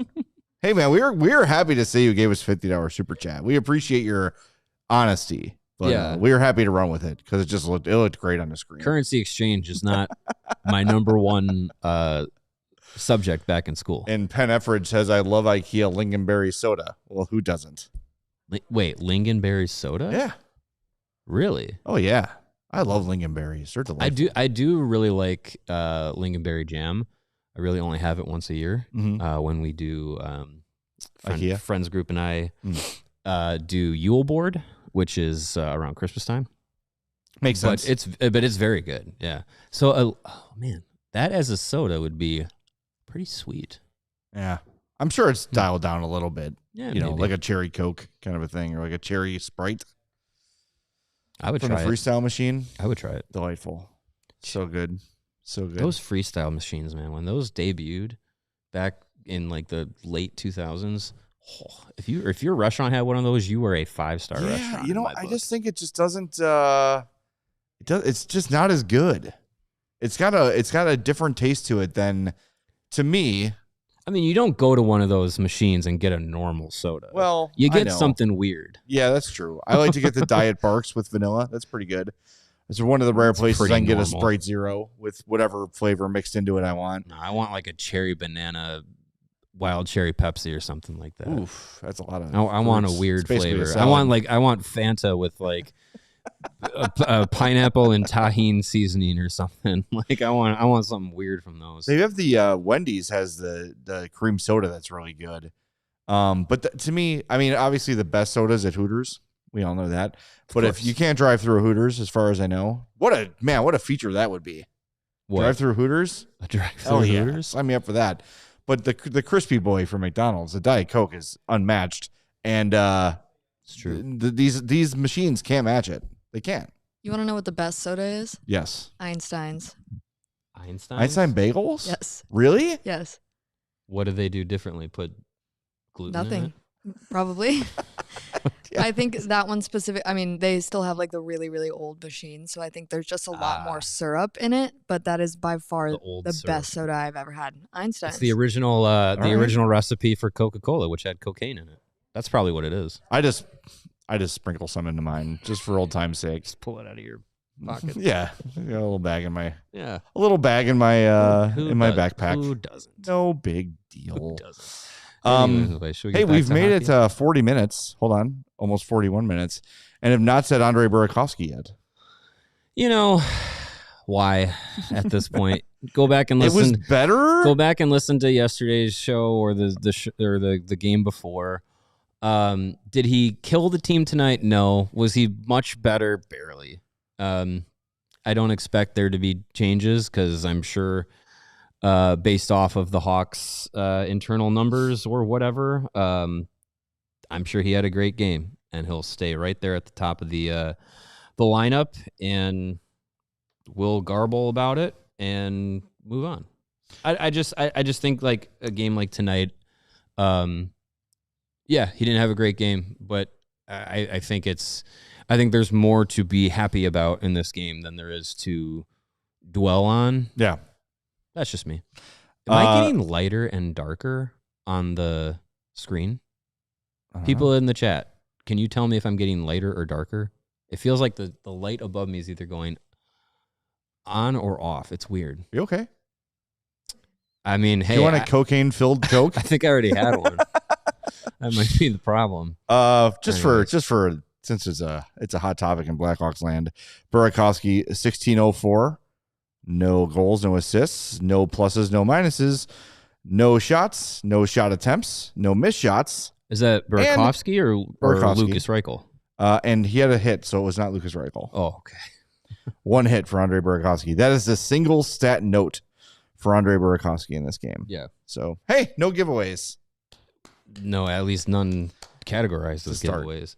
Hey man, we're happy to see you gave us $50 super chat. We appreciate your honesty. But we were happy to run with it because it looked great on the screen. Currency exchange is not my number one subject back in school. And Penn Effridge says, I love IKEA lingonberry soda. Well, who doesn't? Wait, lingonberry soda? Yeah. Really? Oh, yeah. I love lingonberries. They're delightful. I do really like lingonberry jam. I really only have it once a year when we do friends group and I do Yule board, which is around Christmas time. Makes sense. But it's very good. Yeah. So, man, that as a soda would be pretty sweet. Yeah. I'm sure it's dialed down a little bit. Yeah, like a cherry Coke kind of a thing, or like a cherry Sprite. I would try it. From the freestyle machine. I would try it. Delightful. So good. So good. Those freestyle machines, man, when those debuted back in like the late 2000s, if your restaurant had one of those, you were a 5-star restaurant. I just think it just doesn't. It's just not as good. It's got a different taste to it than, to me. I mean, you don't go to one of those machines and get a normal soda. Well, you get something weird. Yeah, that's true. I like to get the Diet Barks with vanilla. That's pretty good. It's one of the rare places I can get a Sprite Zero with whatever flavor mixed into it I want. No, I want like a cherry banana, wild cherry Pepsi or something like that. Oof, that's a lot of. I want a weird flavor. I want Fanta with like pineapple and tahini seasoning or something. Like I want something weird from those. They have the Wendy's has the cream soda that's really good. But to me, I mean, obviously the best soda's at Hooters. We all know that. But if you can't drive through a Hooters, as far as I know, what a feature that would be. What? Drive through Hooters? A drive through Hooters? Sign me up for that. But the crispy boy from McDonald's, the Diet Coke, is unmatched, and it's true. These machines can't match it. They can't. You want to know what the best soda is? Yes. Einstein's. Einstein bagels? Yes. Really? Yes. What do they do differently? Put gluten Nothing. in it? Probably. Yeah. I think that one specific. I mean, they still have like the really, really old machines, so I think there's just a lot more syrup in it. But that is by far the best soda I've ever had. Einstein's. It's the original, original recipe for Coca-Cola, which had cocaine in it. That's probably what it is. I just sprinkle some into mine just for old time's sake. Just pull it out of your pocket. Yeah, a little bag in my a little bag in my my backpack. Who doesn't? No big deal. Who doesn't? Hey, we've made it 40 minutes. Hold on, almost 41 minutes, and have not said Andre Burakovsky yet. You know why? At this point, go back and listen. It was better. Go back and listen to yesterday's show or the game before. Did he kill the team tonight? No. Was he much better? Barely. I don't expect there to be changes because I'm sure. Based off of the Hawks' internal numbers or whatever, I'm sure he had a great game, and he'll stay right there at the top of the lineup, and we'll garble about it and move on. I just think like a game like tonight, he didn't have a great game, but I think there's more to be happy about in this game than there is to dwell on. Yeah. That's just me. Am I getting lighter and darker on the screen? People in the chat, can you tell me if I'm getting lighter or darker? It feels like the light above me is either going on or off. It's weird. You okay? I mean, hey. You want a cocaine-filled Coke? I think I already had one. That might be the problem. Just for since it's a hot topic in Blackhawks land, Burakovsky 1604. No goals, no assists, no pluses, no minuses, no shots, no shot attempts, no missed shots. Is that Burakovsky or Lucas Reichel? And he had a hit, so it was not Lucas Reichel. Oh, okay. One hit for Andre Burakovsky. That is the single stat note for Andre Burakovsky in this game. Yeah. So, hey, no giveaways. No, at least none categorized as giveaways.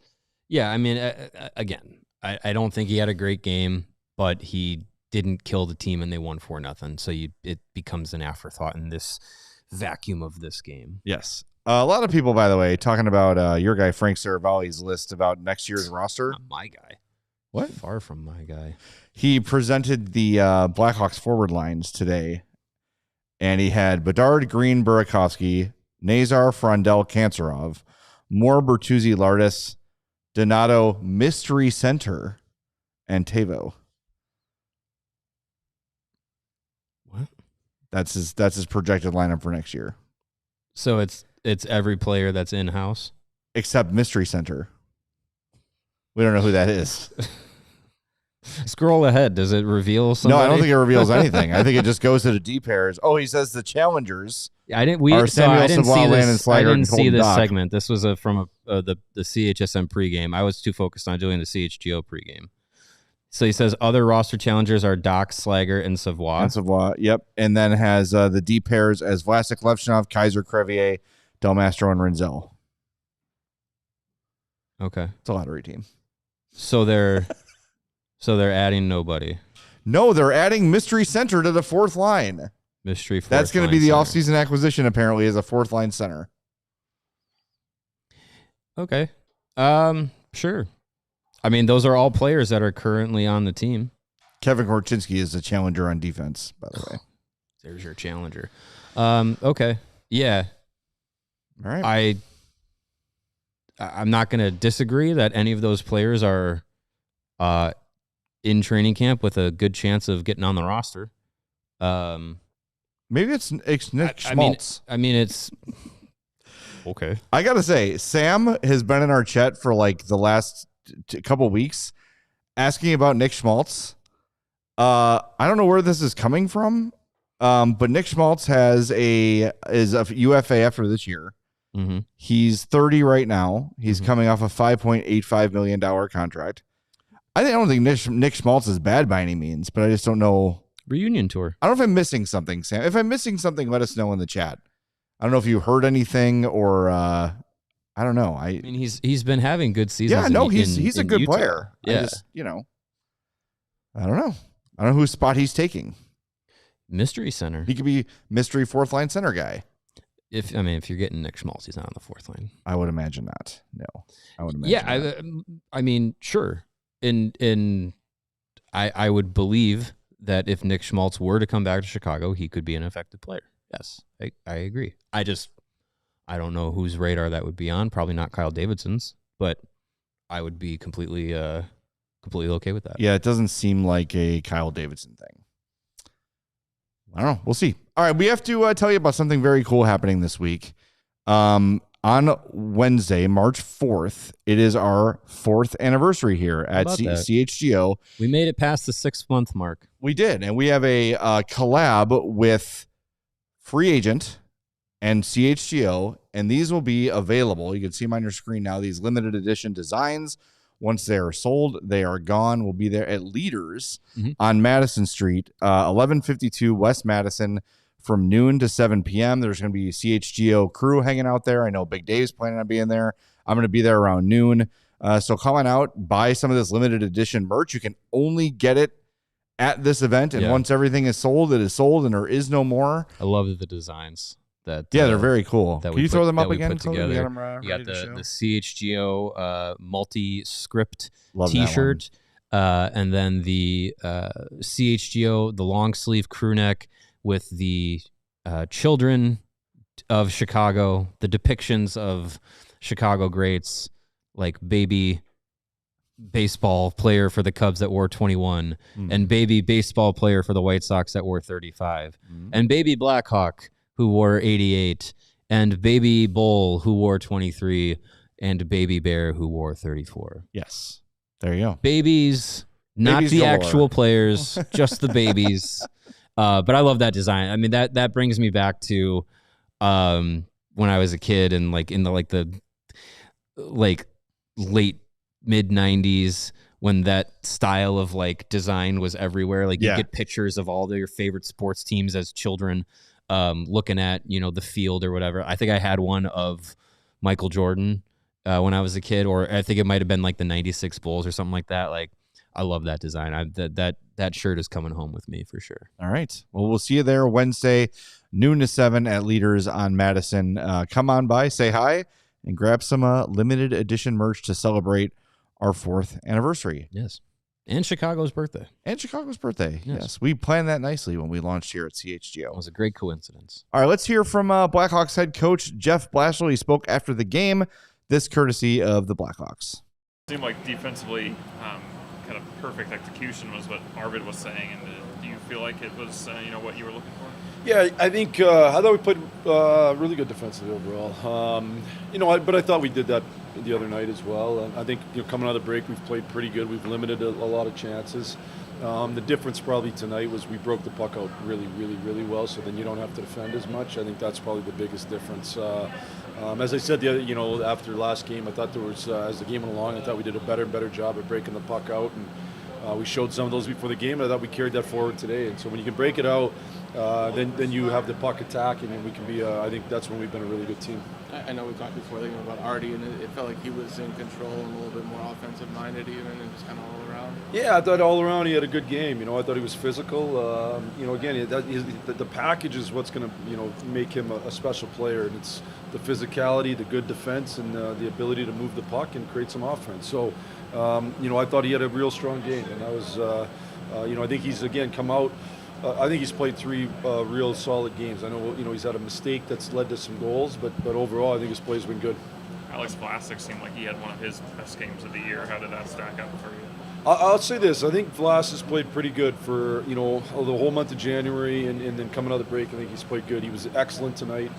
Yeah, I mean, again, I don't think he had a great game, but he didn't kill the team and they won 4-0. So it becomes an afterthought in this vacuum of this game. Yes. A lot of people, by the way, talking about your guy, Frank Saravalli's list about next year's roster. Not my guy. What? Far from my guy. He presented the Blackhawks forward lines today, and he had Bedard, Green, Burakovsky, Nazar, Frondell, Kanserov, Moore, Bertuzzi, Lardis, Donato, Mystery Center, and Teuvo. What? That's his projected lineup for next year. So it's every player that's in house except Mystery Center. We don't know who that is. Scroll ahead. Does it reveal somebody? No, I don't think it reveals anything. I think it just goes to the D pairs. Oh, he says the challengers. I didn't see this. I didn't see this segment. This was from the CHSM pregame. I was too focused on doing the CHGO pregame. So he says other roster challengers are Doc, Slaggert, and Savoie. Yep. And then has the D pairs as Vlasic, Levshunov, Kaiser, Crevier, Del Mastro, and Renzel. Okay. It's a lottery team. So they're adding nobody. No, they're adding Mystery Center to the fourth line. Mystery fourth. That's going to be the offseason acquisition, apparently, as a fourth line center. Okay. Sure. I mean, those are all players that are currently on the team. Kevin Korchinski is the challenger on defense, by the way. There's your challenger. Okay. Yeah. All right. I'm not going to disagree that any of those players are in training camp with a good chance of getting on the roster. Maybe it's Nick Schmaltz. I mean, it's okay. I got to say, Sam has been in our chat for like the last couple weeks, asking about Nick Schmaltz. I don't know where this is coming from, but Nick Schmaltz is a UFA after this year. Mm-hmm. He's 30 right now. He's coming off a $5.85 million contract. I don't think Nick Schmaltz is bad by any means, but I just don't know. Reunion tour. I don't know if I'm missing something, Sam. If I'm missing something, let us know in the chat. I don't know if you heard anything or I don't know. I mean, he's been having good seasons. Yeah, no, he's a good Utah. player. Yeah. I just, I don't know. I don't know whose spot he's taking. Mystery center. He could be mystery fourth line center guy. If you're getting Nick Schmaltz, he's not on the fourth line. I would imagine not. No, I would imagine. Yeah, I mean, sure. I would believe that if Nick Schmaltz were to come back to Chicago, he could be an effective player. Yes, I agree. I don't know whose radar that would be on. Probably not Kyle Davidson's, but I would be completely okay with that. Yeah, it doesn't seem like a Kyle Davidson thing. I don't know. We'll see. All right, we have to tell you about something very cool happening this week. On Wednesday, March 4th, it is our 4th anniversary here at CHGO. We made it past the 6-month mark. We did, and we have a collab with Free Agent and CHGO, and these will be available. You can see them on your screen now. These limited edition designs, once they are sold, they are gone. We'll be there at Leaders on Madison Street, 1152 West Madison, from noon to 7 p.m. There's going to be a CHGO crew hanging out there. I know Big Dave's planning on being there. I'm going to be there around noon. So come on out, buy some of this limited edition merch. You can only get it at this event, and once everything is sold, it is sold, and there is no more. I love the designs. They're very cool. Can you throw them up again? Together. You got the CHGO multi-script T-shirt, and then the CHGO, the long sleeve crew neck with the children of Chicago, the depictions of Chicago greats like baby baseball player for the Cubs that wore 21, and baby baseball player for the White Sox that wore 35, and baby Blackhawk who wore 88, and baby Bull who wore 23, and baby Bear who wore 34. Yes. There you go. Babies, not Babies the galore. actual players, just the babies. But I love that design. I mean, that brings me back to when I was a kid and in the late mid 90s, when that style of design was everywhere. You get pictures of all your favorite sports teams as children, looking at, the field or whatever. I think I had one of Michael Jordan when I was a kid, or I think it might have been the 96 Bulls or something like that. I love that design. That shirt is coming home with me for sure. All right. Well, we'll see you there Wednesday, noon to 7 at Leaders on Madison. Come on by, say hi, and grab some limited edition merch to celebrate our 4th anniversary. Yes. And Chicago's birthday. Yes. We planned that nicely when we launched here at CHGO. It was a great coincidence. All right, let's hear from Blackhawks head coach Jeff Blashill. He spoke after the game, this courtesy of the Blackhawks. It seemed like defensively kind of perfect execution was what Arvid was saying. And do you feel like it was what you were looking for? Yeah, I think I thought we played really good defensively overall. But I thought we did that the other night as well. I think coming out of the break, we've played pretty good. We've limited a lot of chances. The difference probably tonight was we broke the puck out really, really, really well. So then you don't have to defend as much. I think that's probably the biggest difference. As I said, after last game, I thought there was as the game went along, I thought we did a better job at breaking the puck out, and we showed some of those before the game. And I thought we carried that forward today. And so when you can break it out, then you have the puck attacking, and we can be. I think that's when we've been a really good team. I know we talked before the game about Artie, and it felt like he was in control and a little bit more offensive-minded even, and just kind of all around. Yeah, I thought all around he had a good game. I thought he was physical. Again, the package is what's going to make him a special player, and it's the physicality, the good defense, and the ability to move the puck and create some offense. So, I thought he had a real strong game, and that was, I think he's again come out. I think he's played 3 real solid games. I know, he's had a mistake that's led to some goals, but overall, I think his play's been good. Alex Vlasic seemed like he had one of his best games of the year. How did that stack up for you? I'll say this. I think Vlasic has played pretty good for, the whole month of January, and then coming out of the break, I think he's played good. He was excellent tonight.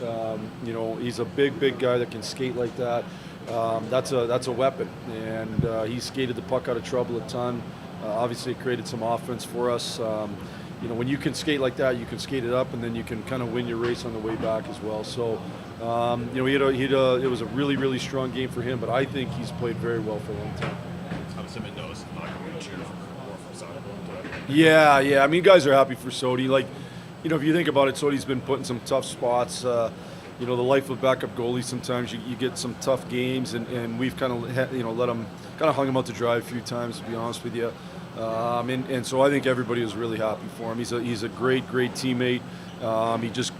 He's a big guy that can skate like that. That's a weapon, and he skated the puck out of trouble a ton. Obviously, it created some offense for us. You know, when you can skate like that, you can skate it up, and then you can kind of win your race on the way back as well. So, you know, it was a really, really strong game for him, but I think he's played very well for a long time. I'm assuming those not going to cheer more for Soderblom today. Yeah. I mean, guys are happy for Sody. Like, you know, if you think about it, Sody's been put in some tough spots. You know, the life of backup goalie, sometimes you get some tough games, and we've kind of, you know, hung him out to dry a few times, to be honest with you. And so I think everybody is really happy for him. He's a great teammate.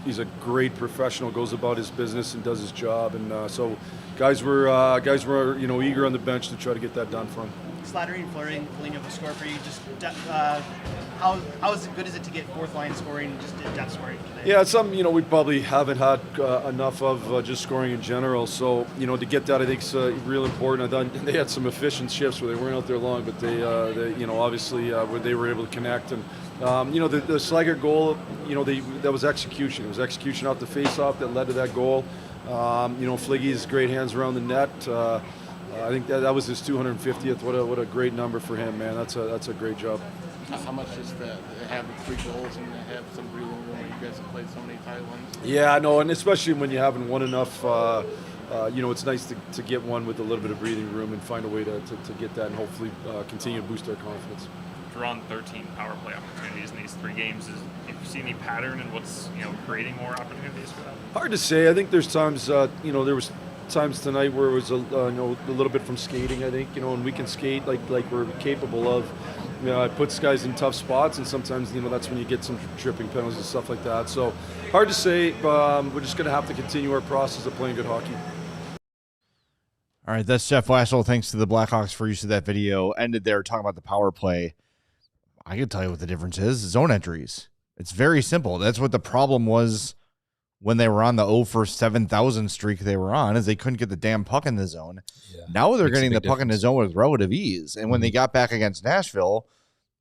He's a great professional, goes about his business and does his job. And so guys were you know, eager on the bench to try to get that done for him. Slattering, flirting, Foligno to score for you. Just how good is it to get fourth line scoring, just depth scoring today? Yeah, it's something, you know, we probably haven't had enough of just scoring in general. So, you know, to get that, I think is real important. I thought they had some efficient shifts where they weren't out there long, but they you know, obviously where they were able to connect. And you know, the Slaggert goal, you know, that was execution. It was execution off the face-off that led to that goal. You know, Fliggy's great hands around the net. I think that was his 250th. What a great number for him, man. That's a great job. How much just to have the 3 goals and to have some breathing room when you guys have played so many tight ones? Yeah, no, and especially when you haven't won enough, you know, it's nice to get one with a little bit of breathing room and find a way to get that and hopefully continue to boost our confidence. Drawn 13 power play opportunities in these 3 games. Have you seen any pattern in what's, you know, creating more opportunities for that? Hard to say. I think there's times, you know, there was times tonight where it was you know, a little bit from skating. I think, you know, and we can skate like we're capable of. You know, it puts guys in tough spots, and sometimes, you know, that's when you get some tripping penalties and stuff like that. So hard to say. We're just going to have to continue our process of playing good hockey. All right, that's Jeff Blashill. Thanks to the Blackhawks for use of that video. Ended there talking about the power play. I can tell you what the difference is. Zone entries. It's very simple. That's what the problem was when they were on the 0 for 7,000 streak they were on, is they couldn't get the damn puck in the zone. Yeah. Now they're getting the puck in the zone with relative ease. And when they got back against Nashville,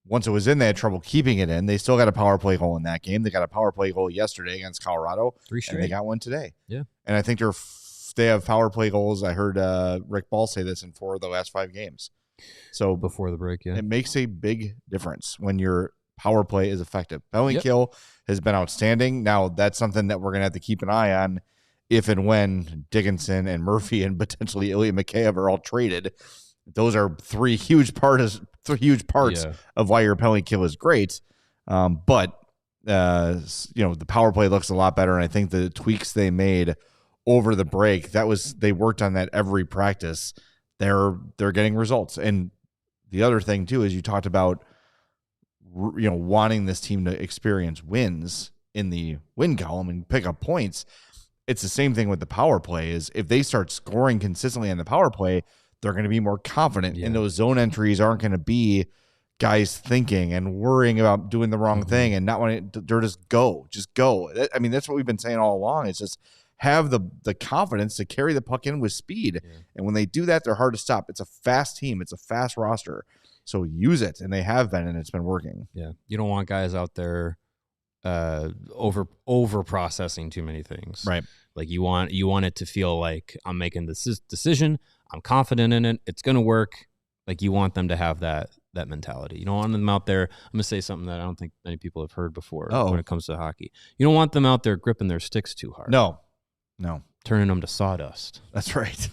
once it was in, they had trouble keeping it in. They still got a power play goal in that game. They got a power play goal yesterday against Colorado. 3 straight. And they got one today. Yeah. And I think they have power play goals. I heard Rick Ball say this in 4 of the last 5 games. So before the break, yeah. It makes a big difference when your power play is effective. Penalty kill has been outstanding. Now, that's something that we're going to have to keep an eye on if and when Dickinson and Murphy and potentially Ilya Mikheyev are all traded. Those are 3 huge parts of why your penalty kill is great. But you know, the power play looks a lot better, and I think the tweaks they made over the break, they worked on that every practice. They're getting results. And the other thing too is you talked about, you know, wanting this team to experience wins in the win column and pick up points. It's the same thing with the power play. Is if they start scoring consistently on the power play, they're going to be more confident. And those zone entries aren't going to be guys thinking and worrying about doing the wrong thing and not wanting to just go. I mean, that's what we've been saying all along. It's just have the confidence to carry the puck in with speed. And when they do that, they're hard to stop. It's a fast team. It's a fast roster. So use it, and they have been, and it's been working. Yeah, you don't want guys out there over processing too many things. Right. Like you want it to feel like I'm making this decision. I'm confident in it. It's going to work. Like you want them to have that mentality. You don't want them out there. I'm going to say something that I don't think many people have heard before when it comes to hockey. You don't want them out there gripping their sticks too hard. No. Turning them to sawdust. That's right.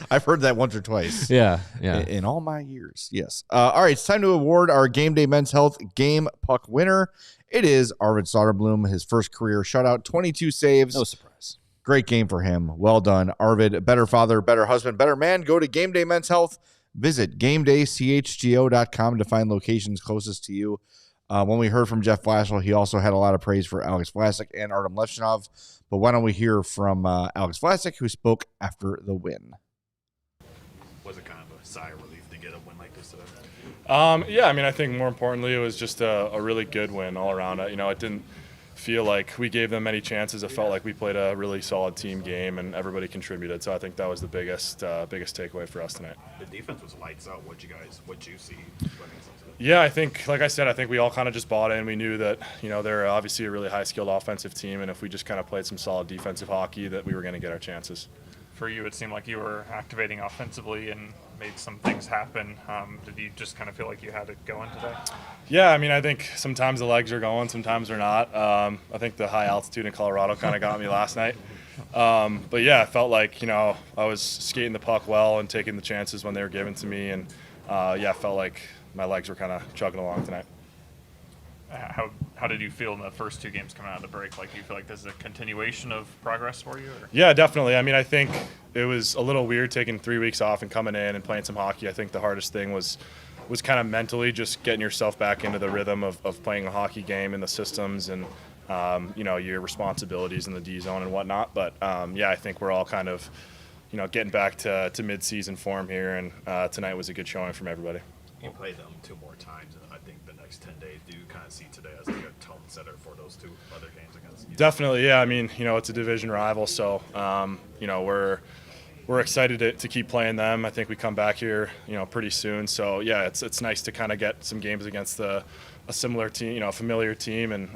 I've heard that once or twice. Yeah. In all my years, yes. All right, it's time to award our Game Day Men's Health Game Puck winner. It is Arvid Soderblom, his first career shutout, 22 saves. No surprise. Great game for him. Well done, Arvid. Better father, better husband, better man. Go to Game Day Men's Health. Visit GameDayCHGO.com to find locations closest to you. When we heard from Jeff Blashill, he also had a lot of praise for Alex Vlasic and Artyom Levshunov. But why don't we hear from Alex Vlasic, who spoke after the win? Was it kind of a sigh of relief to get a win like this today? Yeah, I mean, I think more importantly, it was just a really good win all around. You know, it didn't feel like we gave them many chances. It felt like we played a really solid team game and everybody contributed. So I think that was the biggest takeaway for us tonight. The defense was lights out. What'd you see? Yeah, I think, like I said, I think we all kind of just bought in. We knew that, you know, they're obviously a really high-skilled offensive team, and if we just kind of played some solid defensive hockey, that we were going to get our chances. for you, it seemed like you were activating offensively and made some things happen. Did you just kind of feel like you had it going today? Yeah, I mean, I think sometimes the legs are going, sometimes they're not. I think the high altitude in Colorado kind of got me last night. But yeah, I felt like, I was skating the puck well and taking the chances when they were given to me. And yeah, I felt like my legs were kind of chugging along tonight. How did you feel in the first 2 games coming out of the break? Like, do you feel like this is a continuation of progress for you? Or? Yeah, definitely. I mean, I think it was a little weird taking 3 weeks off and coming in and playing some hockey. I think the hardest thing was kind of mentally just getting yourself back into the rhythm of playing a hockey game and the systems and, your responsibilities in the D zone and whatnot. But, yeah, I think we're all kind of, getting back to mid-season form here, and tonight was a good showing from everybody. You play them 2 more times, and I think the next 10 days, do you kind of see today as like a tone setter for those 2 other games against you? Definitely, yeah. I mean, it's a division rival, so, we're excited to keep playing them. I think we come back here, pretty soon. So, yeah, it's nice to kind of get some games against a similar team, a familiar team, and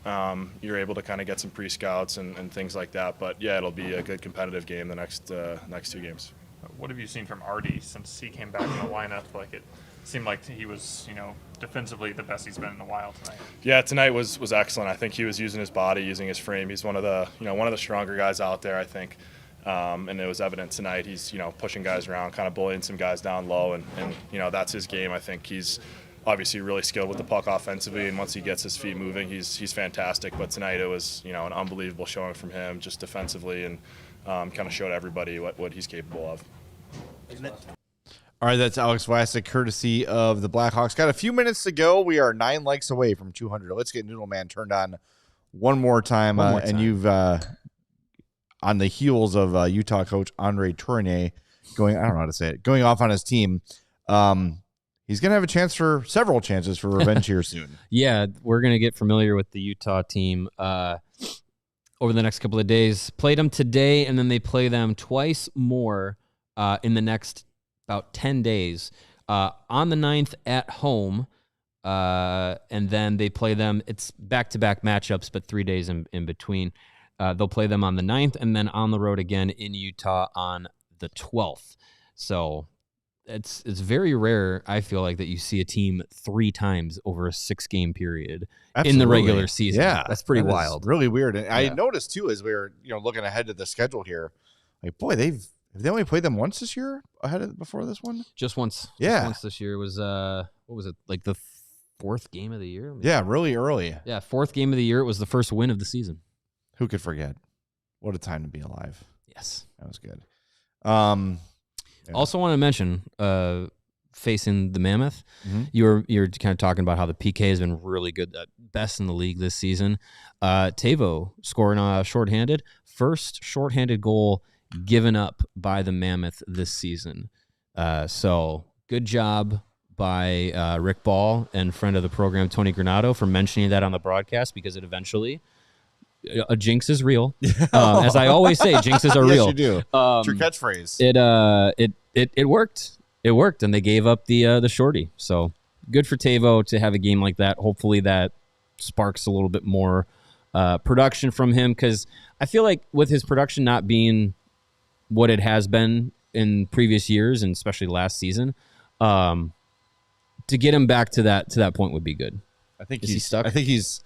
you're able to kind of get some pre-scouts and things like that. But, yeah, it'll be a good competitive game the next 2 games. What have you seen from Artie since he came back in the lineup? Like, it seemed like he was, defensively the best he's been in a while tonight. Yeah, tonight was excellent. I think he was using his body, using his frame. He's one of the stronger guys out there, I think. And it was evident tonight. He's, pushing guys around, kind of bullying some guys down low, and that's his game. I think he's obviously really skilled with the puck offensively, and once he gets his feet moving, he's fantastic. But tonight it was, an unbelievable showing from him just defensively, and kind of showed everybody what he's capable of. All right, that's Alex Vlasic, courtesy of the Blackhawks. Got a few minutes to go. We are 9 likes away from 200. Let's get Noodle Man turned on one more time. And you've, on the heels of Utah coach Andre Tourigny going off on his team, he's going to have several chances for revenge here soon. Yeah, we're going to get familiar with the Utah team over the next couple of days. Played them today, and then they play them twice more in the next about 10 days. On the 9th at home, and then they play them. It's back-to-back matchups, but 3 days in between. They'll play them on the 9th, and then on the road again in Utah on the 12th. So it's very rare, I feel like, that you see a team 3 times over a 6-game period in the regular season. Yeah, that's pretty wild. Really weird. And I noticed too, as we were looking ahead to the schedule here, like, boy, have they only played them once this year before this one? Just once. Yeah. Just once this year. It was what was it, like the 4th game of the year? Yeah, really early. Yeah, 4th game of the year. It was the first win of the season. Who could forget? What a time to be alive. Yes. That was good. Yeah. Also want to mention, facing the Mammoth, you're kind of talking about how the PK has been really good, best in the league this season. Teuvo scoring shorthanded. First shorthanded goal given up by the Mammoth this season. So good job by Rick Ball and friend of the program, Tony Granato, for mentioning that on the broadcast, because it eventually... A jinx is real. As I always say, jinxes are real. Yes, you do. It's your catchphrase. It worked. It worked, and they gave up the shorty. So good for Teuvo to have a game like that. Hopefully that sparks a little bit more production from him, because I feel like with his production not being what it has been in previous years, and especially last season, to get him back to that point would be good. I think Is he stuck? I think he's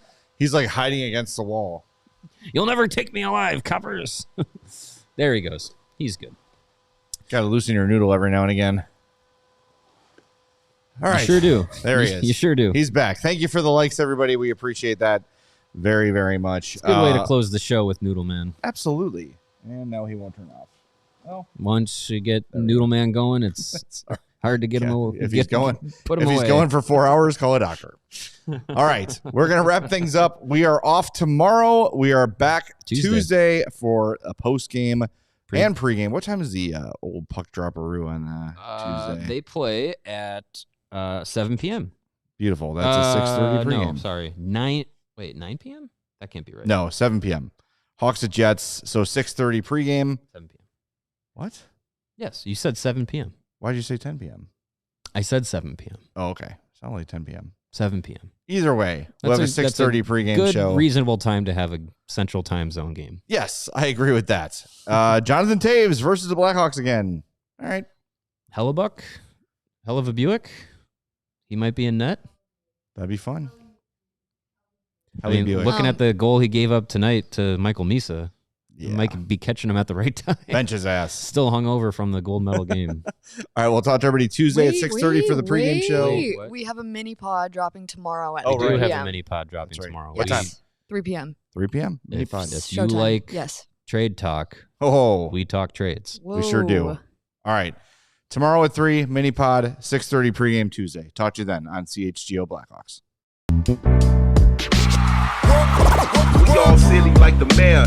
like hiding against the wall. You'll never take me alive, Coppers. There he goes. He's good. Got to loosen your noodle every now and again. All right. You sure do. There he is. You sure do. He's back. Thank you for the likes, everybody. We appreciate that very, very much. It's a good way to close the show with Noodle Man. Absolutely. And now he won't turn off. Well, once you get Noodle Man going, it's hard to get him away. If he's going, put him if away. He's going for 4 hours, call a doctor. All right. We're going to wrap things up. We are off tomorrow. We are back Tuesday for a post-game and pre-game. What time is the old puck dropperoo on Tuesday? They play at 7 p.m. Beautiful. That's a 6:30 pre-game. No, sorry. 9 p.m.? That can't be right. No, 7 p.m. Hawks at Jets, so 6:30 pre-game. 7 p.m. What? Yes, you said 7 p.m. Why did you say 10 p.m.? I said 7 p.m. Oh, okay. It's only 10 p.m. 7 p.m. Either way, we'll have a 6:30 pregame good, show. Reasonable time to have a Central Time Zone game. Yes, I agree with that. Jonathan Taves versus the Blackhawks again. All right. Hellebuck, hell of a Buick. He might be in net. That'd be fun. Looking at the goal he gave up tonight to Michael Misa, yeah. you might be catching him at the right time. Bench his ass. Still hungover from the gold medal game. All right, we'll talk to everybody Tuesday at 6:30 for the pregame show. We have a mini pod dropping tomorrow at 3 p.m. We do have a mini pod dropping tomorrow. What time? 3 p.m. 3 p.m. Mini pod. If you like trade talk, we talk trades. Whoa. We sure do. All right. Tomorrow at 3, mini pod, 6:30 pregame Tuesday. Talk to you then on CHGO Blackhawks. We all silly like the mayor.